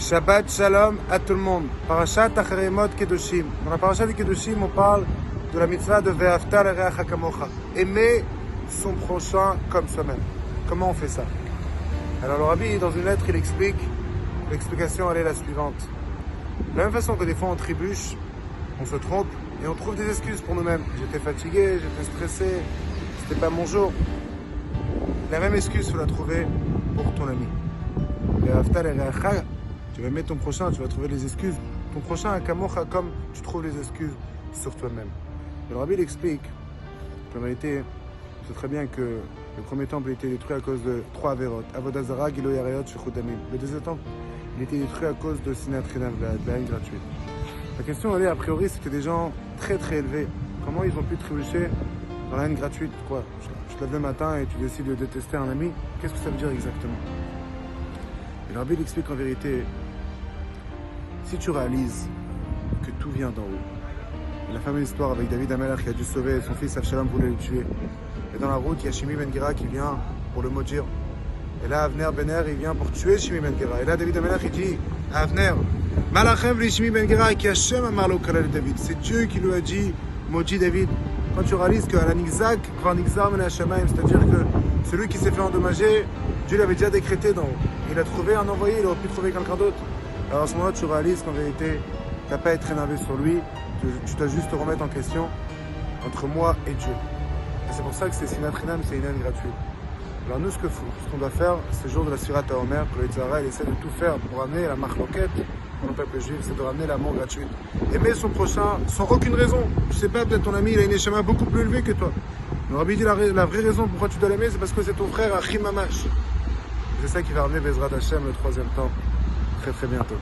Shabbat Shalom à tout le monde. Parashat Acharemot Kedoshim. Dans la parashat de Kedoshim, on parle de la mitzvah de Ve'afta l'ereach kamocha. Aimer son prochain comme soi-même. Comment on fait ça? Alors le Rabbi, dans une lettre, il explique, l'explication elle est la suivante. De la même façon que des fois on trébuche, on se trompe et on trouve des excuses pour nous-mêmes. J'étais fatigué, j'étais stressé, c'était pas mon jour. La même excuse, il faut la trouver pour ton ami. Ve'afta l'ereach, tu vas aimer ton prochain, tu vas trouver les excuses. Ton prochain, un kamocha, comme tu trouves les excuses sur toi-même. Et le Rabbi il explique qu'en réalité, c'est très bien que le premier temple a été détruit à cause de 3 avérotes. Avodah Zara, Gilo Yarayot, Shechut Damim. Le deuxième temple, il a été détruit à cause de Sinat Chinam, de la haine gratuite. La question, elle est, a priori, c'était des gens très très élevés. Comment ils ont pu trébucher dans la haine gratuite? Quoi? Je te lève le matin et tu décides de détester un ami. Qu'est-ce que ça veut dire exactement? Et le Rabbi il explique en vérité, si tu réalises que tout vient d'en haut, la fameuse histoire avec David Amelach qui a dû sauver son fils Avshalom voulait le tuer. Et dans la route, il y a Shimi Ben Gera qui vient pour le maudire. Et là, Avner Ben Er, il vient pour tuer Shimi Ben Gera. Et là, David Amelach, il dit à Avner, Malachem v'li Shimi Ben Gera qui Hashem amarlo kalal David. C'est Dieu qui lui a dit, maudit David. Quand tu réalises qu'à la Nixak, Kvar Nixar Men Hashemaim, c'est-à-dire que celui qui s'est fait endommager, Dieu l'avait déjà décrété d'en haut. Il a trouvé un envoyé, il aurait pu trouver quelqu'un d'autre. Alors à ce moment-là, tu réalises qu'en vérité, tu n'as pas à être énervé sur lui, tu dois juste te remettre en question entre moi et Dieu. Et c'est pour ça que c'est Sinat Chinam, c'est une haine gratuite. Alors nous, ce qu'on doit faire, c'est le jour de la Sfirat HaOmer, que le Yitzhara, il essaie de tout faire pour amener la marloquette pour le peuple juif, c'est de ramener l'amour gratuit. Aimer son prochain sans aucune raison. Je sais pas, peut-être ton ami, il a une échema beaucoup plus élevée que toi. Le Rabbi dit la vraie raison pourquoi tu dois l'aimer, c'est parce que c'est ton frère Achim Mamash. C'est ça qui va ramener Bezrat Hashem le 3e temps, très très bientôt.